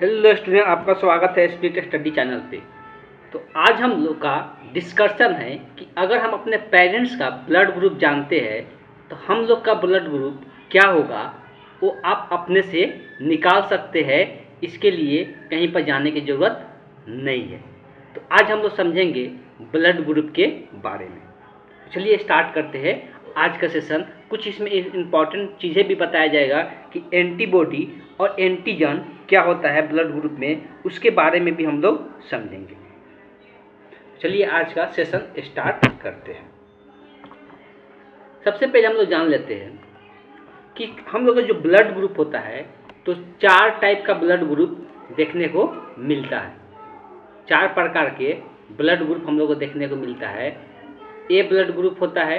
Hello student, आपका स्वागत है स्प्लिट स्टडी चैनल पे। तो आज हम लोग का डिस्कशन है कि अगर हम अपने पेरेंट्स का ब्लड ग्रुप जानते हैं तो हम लोग का ब्लड ग्रुप क्या होगा वो आप अपने से निकाल सकते हैं। इसके लिए कहीं पर जाने की ज़रूरत नहीं है। तो आज हम लोग समझेंगे ब्लड ग्रुप के बारे में। चलिए स्टार्ट करते हैं आज का सेशन। कुछ इसमें इम्पॉर्टेंट चीज़ें भी बताया जाएगा कि एंटीबॉडी और एंटीजन क्या होता है ब्लड ग्रुप में, उसके बारे में भी हम लोग समझेंगे। चलिए आज का सेशन स्टार्ट करते हैं। सबसे पहले हम लोग जान लेते हैं कि हम लोग का जो ब्लड ग्रुप होता है तो 4 टाइप का ब्लड ग्रुप देखने को मिलता है। 4 प्रकार के ब्लड ग्रुप हम लोग को देखने को मिलता है। ए ब्लड ग्रुप होता है,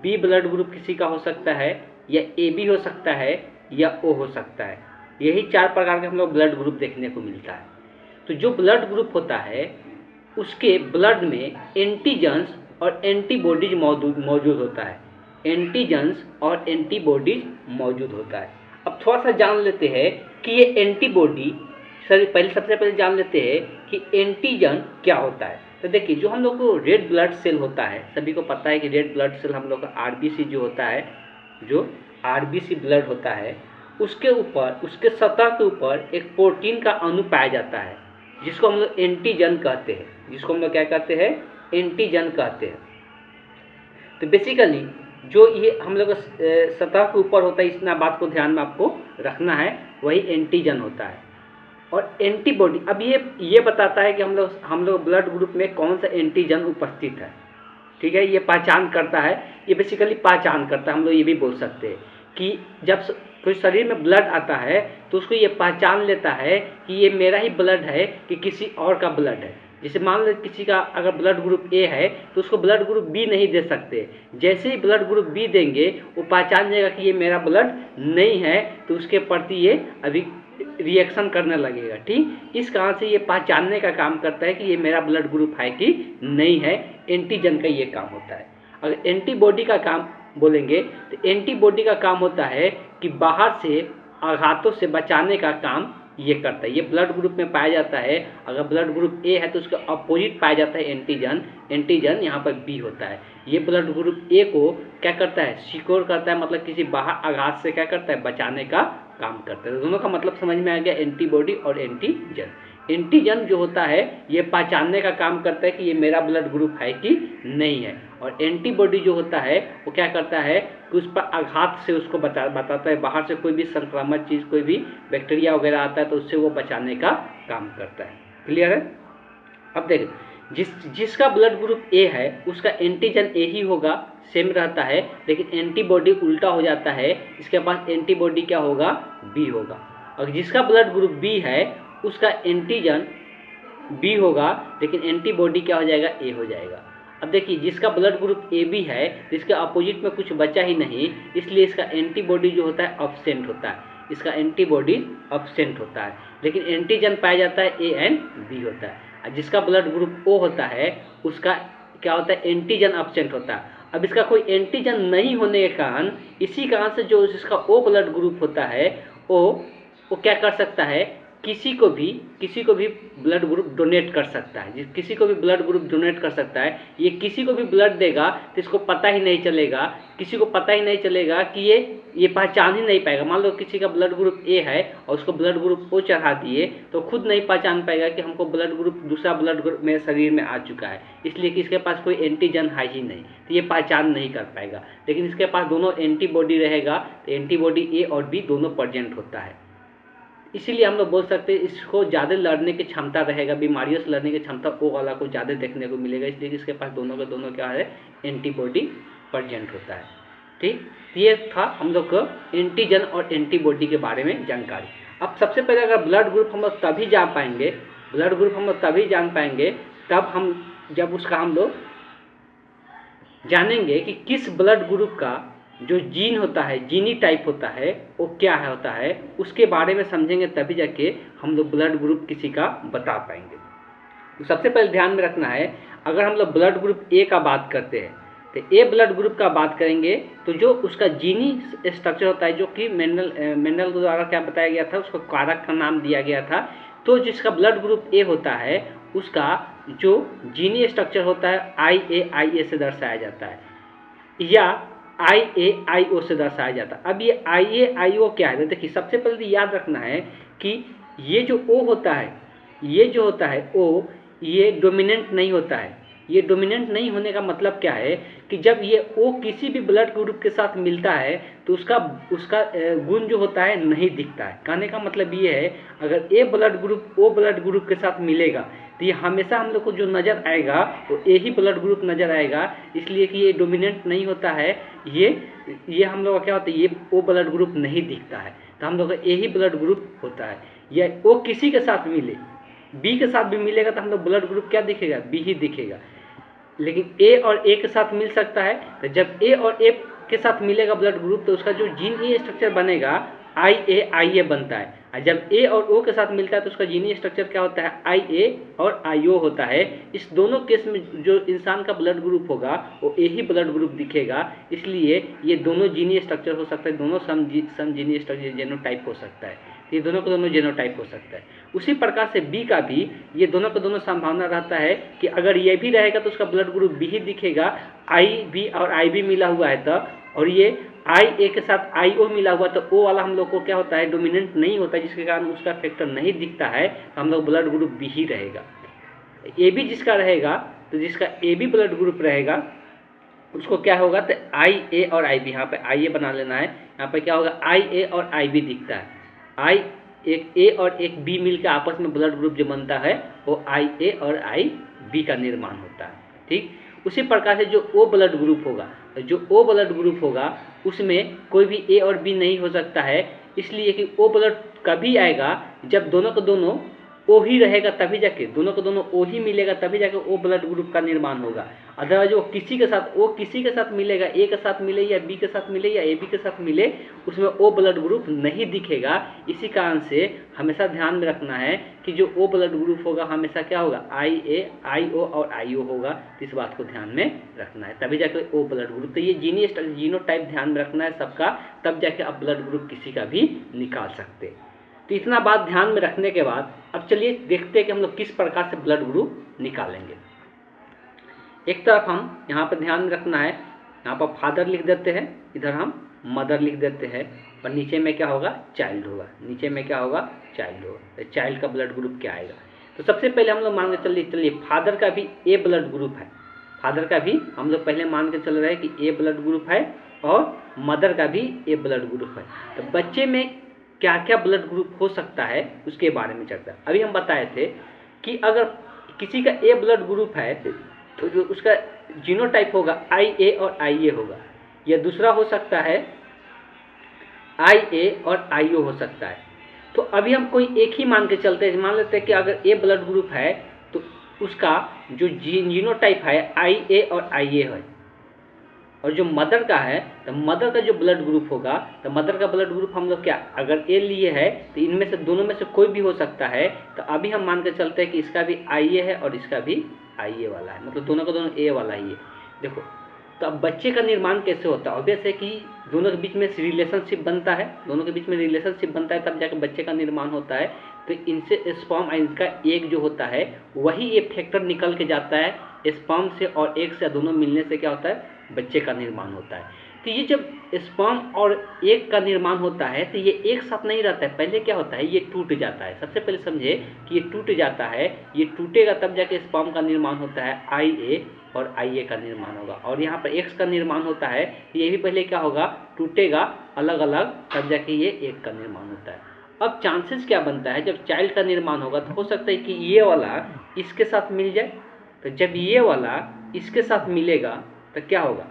बी ब्लड ग्रुप किसी का हो सकता है, या ए बी हो सकता है, या ओ हो सकता है। यही 4 प्रकार के हम लोग ब्लड ग्रुप देखने को मिलता है। तो जो ब्लड ग्रुप होता है उसके ब्लड में एंटीजन्स और एंटीबॉडीज मौजूद होता है। एंटीजन्स और एंटीबॉडीज मौजूद होता है। अब थोड़ा सा जान लेते हैं कि ये एंटीबॉडी सबसे पहले जान लेते हैं कि एंटीजन क्या होता है। तो देखिए, जो हम लोग को रेड ब्लड सेल होता है, सभी को पता है कि रेड ब्लड सेल हम लोग का आरबीसी जो होता है, जो आरबीसी ब्लड होता है, उसके ऊपर, उसके सतह के ऊपर एक प्रोटीन का अणु पाया जाता है जिसको हम लोग एंटीजन कहते हैं। जिसको हम लोग क्या कहते हैं? एंटीजन कहते हैं। तो बेसिकली जो ये हम लोग सतह के ऊपर होता है, इतना बात को ध्यान में आपको रखना है, वही एंटीजन होता है। और एंटीबॉडी अब ये बताता है कि हम लोग ब्लड ग्रुप में कौन सा एंटीजन उपस्थित है। ठीक है, ये पहचान करता है, ये बेसिकली पहचान करता है। हम लोग ये भी बोल सकते हैं कि जब कोई शरीर में ब्लड आता है तो उसको ये पहचान लेता है कि ये मेरा ही ब्लड है कि किसी और का ब्लड है। जैसे मान लो किसी का अगर ब्लड ग्रुप ए है तो उसको ब्लड ग्रुप बी नहीं दे सकते। जैसे ही ब्लड ग्रुप बी देंगे वो पहचान जाएगा कि ये मेरा ब्लड नहीं है, तो उसके प्रति ये अभी रिएक्शन करने लगेगा। ठीक, इस कारण से ये पहचानने का काम करता है कि ये मेरा ब्लड ग्रुप है कि नहीं है। एंटीजन का ये काम होता है। अगर एंटीबॉडी का काम बोलेंगे तो एंटीबॉडी का काम होता है कि बाहर से आघातों से बचाने का काम ये करता है। ये ब्लड ग्रुप में पाया जाता है। अगर ब्लड ग्रुप ए है तो उसका अपोजिट पाया जाता है एंटीजन। एंटीजन यहाँ पर बी होता है। ये ब्लड ग्रुप ए को क्या करता है? सिक्योर करता है, मतलब किसी बाहर आघात से क्या करता है? बचाने का काम करता है। दोनों का मतलब समझ में आ गया, एंटीबॉडी और एंटीजन। एंटीजन जो होता है ये पहचानने का काम करता है कि ये मेरा ब्लड ग्रुप है कि नहीं है। और एंटीबॉडी जो होता है वो क्या करता है कि उस पर आघात से उसको बताता है, बाहर से कोई भी संक्रामक चीज़, कोई भी बैक्टीरिया वगैरह आता है तो उससे वो बचाने का काम करता है। क्लियर है? अब देखो, जिसका ब्लड ग्रुप ए है उसका एंटीजन ए ही होगा, सेम रहता है, लेकिन एंटीबॉडी उल्टा हो जाता है। इसके पास एंटीबॉडी क्या होगा? बी होगा। और जिसका ब्लड ग्रुप बी है उसका एंटीजन बी होगा, लेकिन एंटीबॉडी क्या हो जाएगा? ए हो जाएगा। अब देखिए, जिसका ब्लड ग्रुप ए बी है, जिसके अपोजिट में कुछ बचा ही नहीं, इसलिए इसका एंटीबॉडी जो होता है अब्सेंट होता है। इसका एंटीबॉडी अब्सेंट होता है, लेकिन एंटीजन पाया जाता है ए एंड बी होता है। जिसका ब्लड ग्रुप ओ होता है उसका क्या होता है? एंटीजन अब्सेंट होता है। अब इसका कोई एंटीजन नहीं होने के कारण, इसी कारण से जो जिसका ओ ब्लड ग्रुप होता है वो क्या कर सकता है? किसी को भी ब्लड ग्रुप डोनेट कर सकता है। किसी को भी ब्लड ग्रुप डोनेट कर सकता है। ये किसी को भी ब्लड देगा तो इसको पता ही नहीं चलेगा, किसी को पता ही नहीं चलेगा कि ये पहचान ही नहीं पाएगा। मान लो किसी का ब्लड ग्रुप ए है और उसको ब्लड ग्रुप ओ चढ़ा दिए तो खुद नहीं पहचान पाएगा कि हमको ब्लड ग्रुप, दूसरा ब्लड ग्रुप मेरे शरीर में आ चुका है, इसलिए कि इसके पास कोई एंटीजन है ही नहीं, तो ये पहचान नहीं कर पाएगा। लेकिन इसके पास दोनों एंटीबॉडी रहेगा तो एंटीबॉडी ए और बी दोनों प्रेजेंट होता है। इसीलिए हम लोग बोल सकते हैं इसको ज़्यादा लड़ने की क्षमता रहेगा, बीमारियों से लड़ने की क्षमता ओ वाला को ज़्यादा देखने को मिलेगा, इसलिए इसके पास दोनों के दोनों क्या है? एंटीबॉडी प्रेजेंट होता है। ठीक, ये था हम लोग को एंटीजन और एंटीबॉडी के बारे में जानकारी। अब सबसे पहले अगर ब्लड ग्रुप हम लोग तभी जान पाएंगे, ब्लड ग्रुप हम लोग तभी जान पाएंगे जब उसका हम लोग जानेंगे कि किस ब्लड ग्रुप का जो जीन होता है, जीनी टाइप होता है, वो क्या है होता है, उसके बारे में समझेंगे, तभी जाके हम लोग ब्लड ग्रुप किसी का बता पाएंगे। तो सबसे पहले ध्यान में रखना है, अगर हम लोग ब्लड ग्रुप ए का बात करते हैं तो ए ब्लड ग्रुप का बात करेंगे तो जो उसका जीनी स्ट्रक्चर होता है, जो कि मेंडल द्वारा क्या बताया गया था, उसको कारक का नाम दिया गया था। तो जिसका ब्लड ग्रुप ए होता है उसका जो जीनी स्ट्रक्चर होता है IA से दर्शाया जाता है या IAIO से दर्शाया जाता है। अब ये IAIO क्या है, देखिए सबसे पहले याद रखना है कि ये जो O होता है, ये जो होता है O, ये डोमिनेंट नहीं होता है। ये डोमिनेंट नहीं होने का मतलब क्या है कि जब ये O किसी भी ब्लड ग्रुप के साथ मिलता है तो उसका गुण जो होता है नहीं दिखता है। कहने का मतलब ये है, अगर A blood group O blood group के साथ मिलेगा तो ये हमेशा हम लोग को जो नज़र आएगा वो A ही ब्लड ग्रुप नज़र आएगा, इसलिए कि ये डोमिनेंट नहीं होता है। ये हम लोग का क्या होता है, ये O ब्लड ग्रुप नहीं दिखता है, तो हम लोग का A ही ब्लड ग्रुप होता है। या O किसी के साथ मिले, B के साथ भी मिलेगा तो हम लोग ब्लड ग्रुप क्या दिखेगा, B ही दिखेगा। लेकिन A और A के साथ मिल सकता है, तो जब A और A के साथ मिलेगा ब्लड ग्रुप तो उसका जो जीन स्ट्रक्चर बनेगा IA बनता है। और जब A और O के साथ मिलता है तो उसका जीनी स्ट्रक्चर क्या होता है, IA और IO होता है। इस दोनों केस में जो इंसान का ब्लड ग्रुप होगा वो A ही ब्लड ग्रुप दिखेगा, इसलिए ये दोनों जीनी स्ट्रक्चर हो सकता है, दोनों सम जीनी स्ट्रक्चर जेनोटाइप हो सकता है। ये दोनों का दोनों जेनोटाइप हो सकता है। उसी प्रकार से B का भी ये दोनों का दोनों संभावना रहता है कि अगर ये भी रहेगा तो उसका ब्लड ग्रुप B ही दिखेगा, IB और IB मिला हुआ है तब, और ये IA के साथ IO मिला हुआ तो O वाला हम लोग को क्या होता है, डोमिनेंट नहीं होता, जिसके कारण उसका फैक्टर नहीं दिखता है, तो हम लोग ब्लड ग्रुप B ही रहेगा। AB जिसका रहेगा तो जिसका AB ब्लड ग्रुप रहेगा उसको क्या होगा, तो IA और IB, यहाँ पे IA बना लेना है, यहाँ पे क्या होगा IA और IB दिखता है। एक A और एक B मिलकर आपस में ब्लड ग्रुप जो बनता है वो IA और IB का निर्माण होता है। ठीक, उसी प्रकार से जो O ब्लड ग्रुप होगा, जो O ब्लड ग्रुप होगा उसमें कोई भी A और B नहीं हो सकता है, इसलिए कि O ब्लड कभी आएगा जब दोनों को दोनों O ही रहेगा, तभी जाके दोनों को दोनों O ही मिलेगा, तभी जाके O ब्लड ग्रुप का निर्माण होगा। अदरवाइज वो किसी के साथ O किसी के साथ मिलेगा, A के साथ मिले या B के साथ मिले या AB के साथ मिले, उसमें O ब्लड ग्रुप नहीं दिखेगा। इसी कारण से हमेशा ध्यान में रखना है कि जो O ब्लड ग्रुप होगा हमेशा क्या होगा, IA IO और IO होगा। इस बात को ध्यान में रखना है, तभी जाके O ब्लड ग्रुप। तो ये जीनोटाइप ध्यान में रखना है सबका, तब जाके आप ब्लड ग्रुप किसी का भी निकाल सकते। तो इतना बात ध्यान में रखने के बाद अब चलिए देखते हैं कि हम लोग किस प्रकार से ब्लड ग्रुप निकालेंगे। एक तरफ हम यहाँ पर ध्यान में रखना है, यहाँ पर फादर लिख देते हैं, इधर हम मदर लिख देते हैं, और नीचे में क्या होगा, चाइल्ड होगा। नीचे में क्या होगा, चाइल्ड होगा। तो चाइल्ड का ब्लड ग्रुप क्या आएगा, तो सबसे पहले हम लोग मान के चलिए फादर का भी A ब्लड ग्रुप है। फादर का भी हम लोग पहले मान के चल रहे हैं कि A ब्लड ग्रुप है, और मदर का भी A ब्लड ग्रुप है। तो बच्चे में क्या क्या ब्लड ग्रुप हो सकता है उसके बारे में चर्चा। अभी हम बताए थे कि अगर किसी का A ब्लड ग्रुप है तो जो उसका जीनोटाइप होगा IA और IA होगा, या दूसरा हो सकता है IA और IO हो सकता है। तो अभी हम कोई एक ही मान के चलते हैं, मान लेते हैं कि अगर A ब्लड ग्रुप है तो उसका जो जीनोटाइप है IA और IA है, और जो मदर का है तो मदर का जो ब्लड ग्रुप होगा, तो मदर का ब्लड ग्रुप हम लोग क्या, अगर A लिए है तो इनमें से दोनों में से कोई भी हो सकता है। तो अभी हम मान के चलते हैं कि इसका भी IA है और इसका भी IA वाला है, मतलब दोनों का दोनों A वाला ही है। देखो तो अब बच्चे का निर्माण कैसे होता है, ऑब्वियस है कि दोनों के बीच में रिलेशनशिप बनता है, दोनों के बीच में रिलेशनशिप बनता है तब जाकर बच्चे का निर्माण होता है। तो इनसे स्पर्म इनका एग जो होता है वही एक फैक्टर निकल के जाता है, स्पर्म से और एग से दोनों मिलने से क्या होता है, बच्चे का निर्माण होता है। तो ये जब स्पर्म और एग का निर्माण होता है तो ये एक साथ नहीं रहता है, पहले क्या होता है, ये टूट जाता है। सबसे पहले समझे कि ये टूट जाता है, ये टूटेगा तब जाके स्पर्म का निर्माण होता है, IA और IA का निर्माण होगा। और यहाँ पर एक्स का निर्माण होता है, ये भी पहले क्या होगा, टूटेगा अलग अलग, तब जाके ये एग का निर्माण होता है। अब चांसेस क्या बनता है, जब चाइल्ड का निर्माण होगा तो हो सकता है कि ये वाला इसके साथ मिल जाए। तो जब ये वाला इसके साथ मिलेगा तो क्या होगा,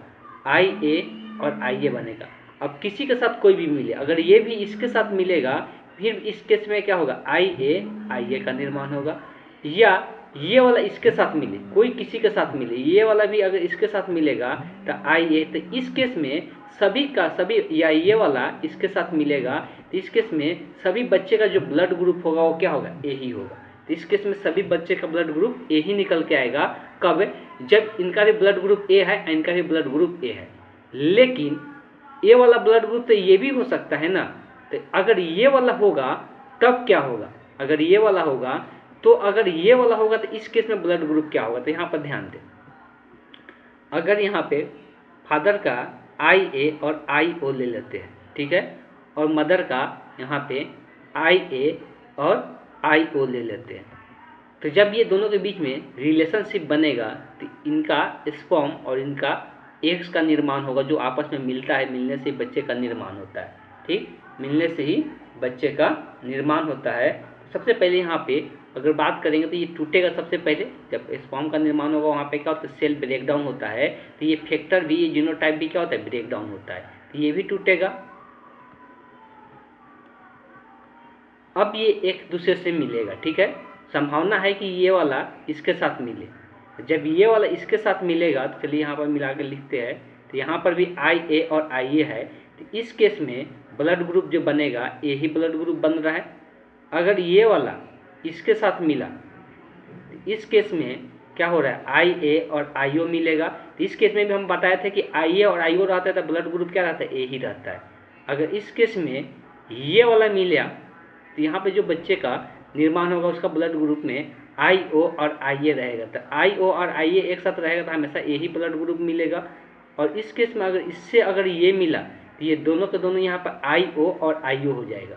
IA और IA बनेगा। अब किसी के साथ कोई भी मिले, अगर ये भी इसके साथ मिलेगा, फिर इस केस में क्या होगा, IA का निर्माण होगा। या ये वाला इसके साथ मिले, कोई किसी के साथ मिले, ये वाला भी अगर इसके साथ मिलेगा तो IA, तो इस केस में सभी का सभी, या ये वाला इसके साथ मिलेगा तो इस केस में सभी बच्चे का जो ब्लड ग्रुप होगा वो क्या होगा, A ही होगा। तो इस केस में सभी बच्चे का ब्लड ग्रुप ए ही निकल के आएगा। कब? जब इनका भी ब्लड ग्रुप ए है, इनका भी ब्लड ग्रुप ए है। लेकिन ए वाला ब्लड ग्रुप तो ये भी हो सकता है ना, तो अगर ये वाला होगा तब क्या होगा? अगर ये वाला होगा तो इस केस में ब्लड ग्रुप क्या होगा? तो यहाँ पर ध्यान दें, अगर यहाँ पे फादर का IA और IO ले लेते हैं, ठीक है, और मदर का यहाँ पे IA और IO ले लेते हैं, तो जब ये दोनों के बीच में रिलेशनशिप बनेगा तो इनका स्पर्म और इनका एग्स का निर्माण होगा, जो आपस में मिलता है, मिलने से बच्चे का निर्माण होता है। ठीक, मिलने से ही बच्चे का निर्माण होता है। सबसे पहले यहाँ पे अगर बात करेंगे तो ये टूटेगा सबसे पहले, जब स्पर्म का निर्माण होगा वहाँ पे क्या होता है? सेल ब्रेक डाउन होता है, तो ये फैक्टर भी, ये जीनोटाइप भी क्या होता है? ब्रेक डाउन होता है, तो ये भी टूटेगा। अब ये एक दूसरे से मिलेगा, ठीक है, संभावना है कि ये वाला इसके साथ मिले। जब ये वाला इसके साथ मिलेगा तो चलिए यहाँ पर मिला के लिखते हैं, तो यहाँ पर भी IA और IA है, तो इस केस में ब्लड ग्रुप जो बनेगा ये ही ब्लड ग्रुप बन रहा है। अगर ये वाला इसके साथ मिला तो इस केस में क्या हो रहा है? IA और IO मिलेगा। तो इस केस में भी हम बताए थे कि IA और IO रहता है तो ब्लड ग्रुप क्या रहता है? A ही रहता है। अगर इस केस में ये वाला मिला तो यहाँ पे जो बच्चे का निर्माण होगा उसका ब्लड ग्रुप में IO और IA रहेगा, तो IO और IA एक साथ रहेगा तो हमेशा A ही ब्लड ग्रुप मिलेगा। और इस केस में अगर इससे अगर ये मिला तो ये दोनों के दोनों यहाँ पर IO और IO हो जाएगा,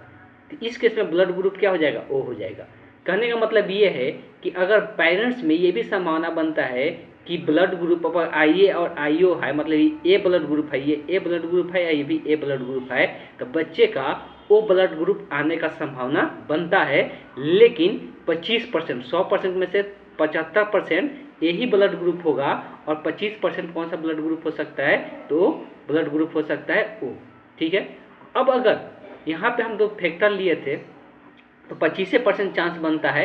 तो इस केस में ब्लड ग्रुप क्या हो जाएगा? O हो जाएगा। कहने का मतलब ये है कि अगर पेरेंट्स में ये भी संभावना बनता है कि ब्लड ग्रुप अगर IA और IO है, मतलब ये A ब्लड ग्रुप है, ये A ब्लड ग्रुप है, या ये भी A ब्लड ग्रुप है, तो बच्चे का O ब्लड ग्रुप आने का संभावना बनता है। लेकिन 25%, 100% में से 75% यही ब्लड ग्रुप होगा, और 25% कौन सा ब्लड ग्रुप हो सकता है? तो ब्लड ग्रुप हो सकता है O। ठीक है, अब अगर यहाँ पे हम दो फैक्टर लिए थे तो 25% चांस बनता है।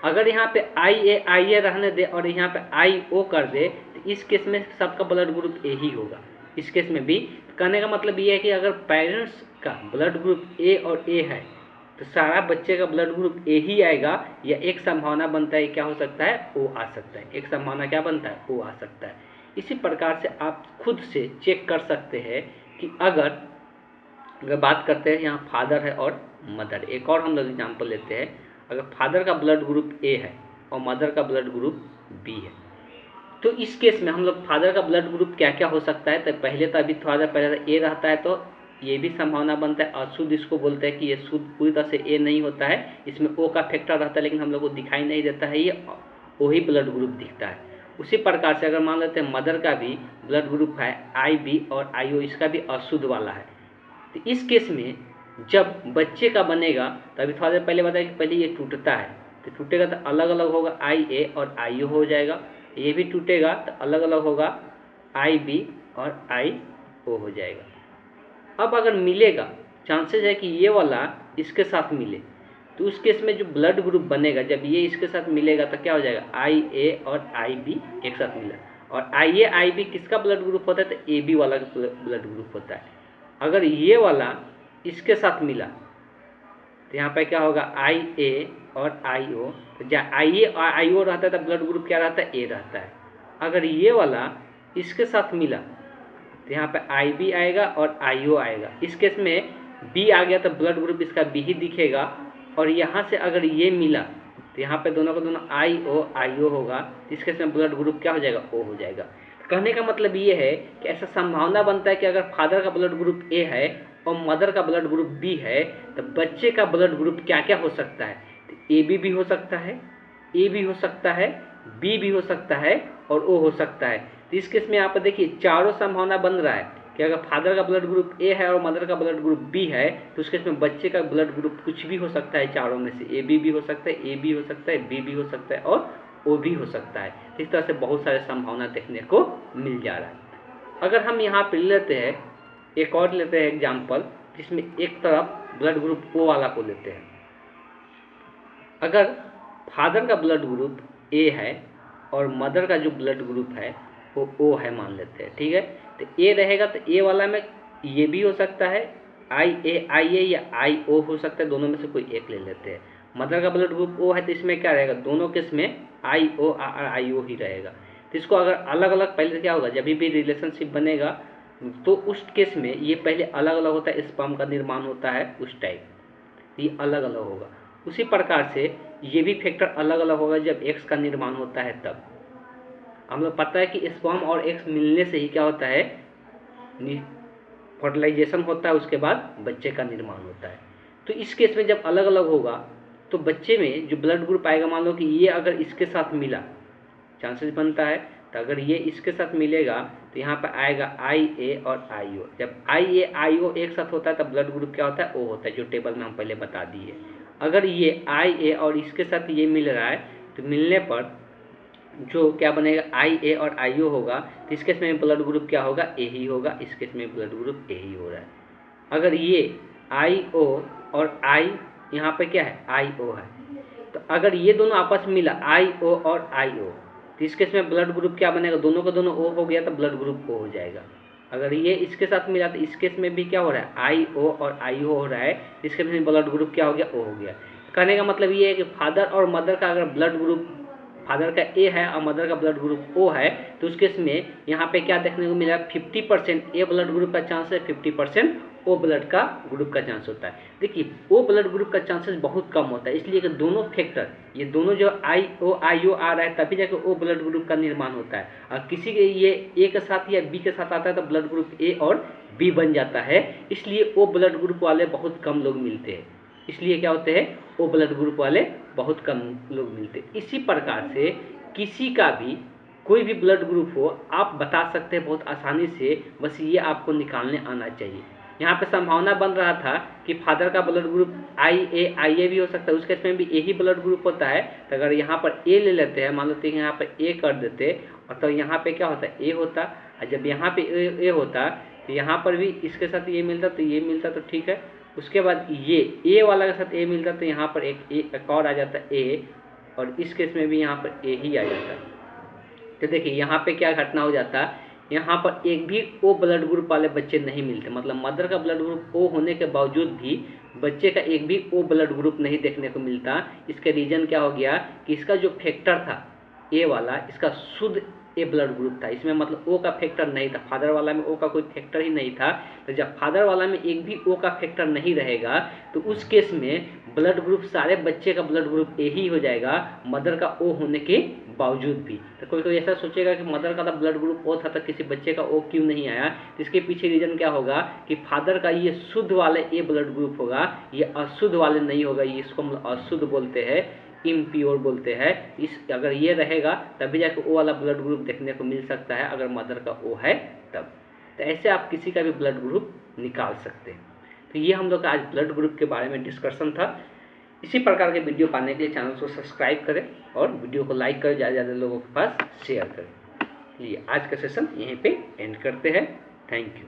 अगर यहाँ पे IA रहने दे और यहाँ पे IO कर दे तो इस केस में सबका ब्लड ग्रुप A ही होगा। इस केस में भी कहने का मतलब ये है कि अगर पेरेंट्स का ब्लड ग्रुप A और A है तो सारा बच्चे का ब्लड ग्रुप A ही आएगा, या एक संभावना बनता है क्या हो सकता है? O आ सकता है। एक संभावना क्या बनता है? O आ सकता है। इसी प्रकार से आप खुद से चेक कर सकते हैं कि अगर बात करते हैं यहाँ फादर है और मदर, एक और हम लोग एग्जाम्पल लेते हैं। अगर फादर का ब्लड ग्रुप A है और मदर का ब्लड ग्रुप B है, तो इस केस में हम लोग फादर का ब्लड ग्रुप क्या क्या हो सकता है? तो पहले तो अभी थोड़ा पहले A रहता है, तो ये भी संभावना बनता है। अशुद्ध इसको बोलते हैं कि ये शुद्ध पूरी तरह से A नहीं होता है, इसमें O का फैक्टर रहता है, लेकिन हम लोग को दिखाई नहीं देता है, ये O ही ब्लड ग्रुप दिखता है। उसी प्रकार से अगर मान लेते हैं मदर का भी ब्लड ग्रुप है IB और IO, इसका भी अशुद्ध वाला है, तो इस केस में जब बच्चे का बनेगा तो अभी थोड़ा देर पहले बताया कि पहले ये टूटता है, तो टूटेगा तो अलग अलग होगा IA और IO हो जाएगा। ये भी टूटेगा तो अलग अलग होगा IB और IO हो जाएगा। अब अगर मिलेगा, चांसेस है कि ये वाला इसके साथ मिले, तो उस केस में जो ब्लड ग्रुप बनेगा जब ये इसके साथ मिलेगा तो क्या हो जाएगा? IA और IB एक साथ मिला, और IA IB किसका ब्लड ग्रुप होता है? तो AB वाला ब्लड ग्रुप होता है। अगर ये वाला इसके साथ मिला तो यहाँ पे क्या होगा? IA और IO, तो जहाँ IA और IO रहता है तो ब्लड ग्रुप क्या रहता है? A रहता है। अगर ये वाला इसके साथ मिला तो यहाँ पे IB आएगा और IO आएगा। इस केस में B आ गया तो ब्लड ग्रुप इसका B ही दिखेगा, और यहाँ से अगर ये मिला तो यहाँ पे दोनों का दोनों IO IO होगा, इस केस में ब्लड ग्रुप क्या हो जाएगा? O हो जाएगा। कहने का मतलब ये है कि ऐसा संभावना बनता है कि अगर फादर का ब्लड ग्रुप A है और मदर का ब्लड ग्रुप B है, तो बच्चे का ब्लड ग्रुप क्या क्या हो सकता है? तो AB भी हो सकता है, A भी हो सकता है, B भी हो सकता है, और O हो सकता है। तो इस केस में यहाँ पर देखिए चारों संभावना बन रहा है कि अगर फादर का ब्लड ग्रुप A है और मदर का ब्लड ग्रुप B है, तो उस केस में बच्चे का ब्लड ग्रुप कुछ भी हो सकता है, चारों में से AB भी हो सकता है, A भी हो सकता है, B भी हो सकता है, और O भी हो सकता है। इस तरह से बहुत सारे संभावना देखने को मिल जा रहा है। अगर हम यहाँ पे लेते हैं, एक और लेते हैं एग्जाम्पल, जिसमें एक तरफ ब्लड ग्रुप O वाला को लेते हैं। अगर फादर का ब्लड ग्रुप A है और मदर का जो ब्लड ग्रुप है वो O है मान लेते हैं, ठीक है, तो A रहेगा तो A वाला में ये भी हो सकता है IA या IO हो सकता है, दोनों में से कोई एक ले लेते हैं। मदर का ब्लड ग्रुप ओ है तो इसमें क्या रहेगा, दोनों केस में IO और IO ही रहेगा। तो इसको अगर अलग अलग, पहले क्या होगा, जब भी रिलेशनशिप बनेगा तो उस केस में ये पहले अलग अलग होता है, स्पर्म का निर्माण होता है उस टाइप, ये अलग अलग होगा। उसी प्रकार से ये भी फैक्टर अलग अलग होगा जब एक्स का निर्माण होता है तब। हम लोग पता है कि स्पर्म और एक्स मिलने से ही क्या होता है, फर्टिलाइजेशन होता है, उसके बाद बच्चे का निर्माण होता है। तो इस केस में जब अलग अलग होगा तो बच्चे में जो ब्लड ग्रुप आएगा, मान लो कि ये अगर इसके साथ मिला, चांसेस बनता है, तो अगर ये इसके साथ मिलेगा तो यहाँ पर आएगा IA और IO। जब IA IO एक साथ होता है तब ब्लड ग्रुप क्या होता है, O होता है, जो टेबल में हम पहले बता दिए। अगर ये IA और इसके साथ ये मिल रहा है तो मिलने पर जो क्या बनेगा, IA और IO होगा, तो इस केस में ब्लड ग्रुप क्या होगा, A ही होगा। इस केस में ब्लड ग्रुप A ही हो रहा है। अगर ये IO और I यहाँ पे क्या है, IO है, तो अगर ये दोनों आपस में मिला IO और IO, तो इस केस में ब्लड ग्रुप क्या बनेगा, दोनों का दोनों O हो गया तो ब्लड ग्रुप O हो जाएगा। अगर ये इसके साथ मिला तो इस केस में भी क्या हो रहा है, IO और IO हो रहा है, इस केस में ब्लड ग्रुप क्या हो गया, O हो गया। कहने का मतलब ये है कि फादर और मदर का अगर ब्लड ग्रुप, फादर का A है और मदर का ब्लड ग्रुप O है, तो उस केस में यहाँ पे क्या देखने को मिला, 50% A ब्लड ग्रुप का चांस है, 50% O ब्लड का ग्रुप का चांस होता है। देखिए O ब्लड ग्रुप का चांसेस बहुत कम होता है, इसलिए कि दोनों फैक्टर, ये दोनों जो IO IO आ रहा है तभी जाकर O ब्लड ग्रुप का निर्माण होता है। और किसी के ये A के साथ या B के साथ आता है तो ब्लड ग्रुप A और B बन जाता है, इसलिए O ब्लड ग्रुप वाले बहुत कम लोग मिलते हैं। इसलिए क्या होते हैं, O ब्लड ग्रुप वाले बहुत कम लोग मिलते हैं। इसी प्रकार से किसी का भी कोई भी ब्लड ग्रुप हो, आप बता सकते हैं बहुत आसानी से, बस ये आपको निकालने आना चाहिए। यहाँ पे संभावना बन रहा था कि फादर का ब्लड ग्रुप IA भी हो सकता है, उस केस में भी A ही ब्लड ग्रुप होता है। तो अगर यहाँ पर A ले लेते हैं, मान लेते हैं यहाँ पर A कर देते, और तो यहाँ पे क्या होता है, A होता, और जब यहाँ पे A होता तो यहाँ पर भी इसके साथ ये मिलता तो ये मिलता, तो ठीक है। उसके बाद ये A वाला के साथ A मिलता तो यहाँ पर एक और आ जाता A, और इस केस में भी यहाँ पर A ही आ जाता। तो देखिए यहाँ पे क्या घटना हो जाता, यहाँ पर एक भी O ब्लड ग्रुप वाले बच्चे नहीं मिलते, मतलब मदर का ब्लड ग्रुप O होने के बावजूद भी बच्चे का एक भी O ब्लड ग्रुप नहीं देखने को मिलता। इसका रीजन क्या हो गया कि इसका जो फैक्टर था A वाला, इसका शुद्ध A ब्लड ग्रुप था, इसमें मतलब O का फैक्टर नहीं था। फादर वाला में O का कोई फैक्टर ही नहीं था। तो जब फादर वाला में एक भी O का फैक्टर नहीं रहेगा तो उस केस में ब्लड ग्रुप सारे बच्चे का ब्लड ग्रुप A ही हो जाएगा, मदर का O होने के बावजूद भी। तो कोई कोई ऐसा सोचेगा कि मदर का तो ब्लड ग्रुप O था तो किसी बच्चे का O क्यों नहीं आया, तो इसके पीछे रीजन क्या होगा कि फादर का ये शुद्ध वाले A ब्लड ग्रुप होगा, ये अशुद्ध वाले नहीं होगा, ये इसको हम अशुद्ध बोलते हैं, इम्प्योर बोलते हैं। इस अगर ये रहेगा तभी जाकर O वाला ब्लड ग्रुप देखने को मिल सकता है, अगर मदर का O है तब। तो ऐसे आप किसी का भी ब्लड ग्रुप निकाल सकते हैं। तो ये हम लोग का आज ब्लड ग्रुप के बारे में डिस्कशन था। इसी प्रकार के वीडियो पाने के लिए चैनल को सब्सक्राइब करें और वीडियो को लाइक करें, ज़्यादा से ज़्यादा लोगों के पास शेयर करें। चलिए आज का सेशन यहीं पे एंड करते हैं। Thank you.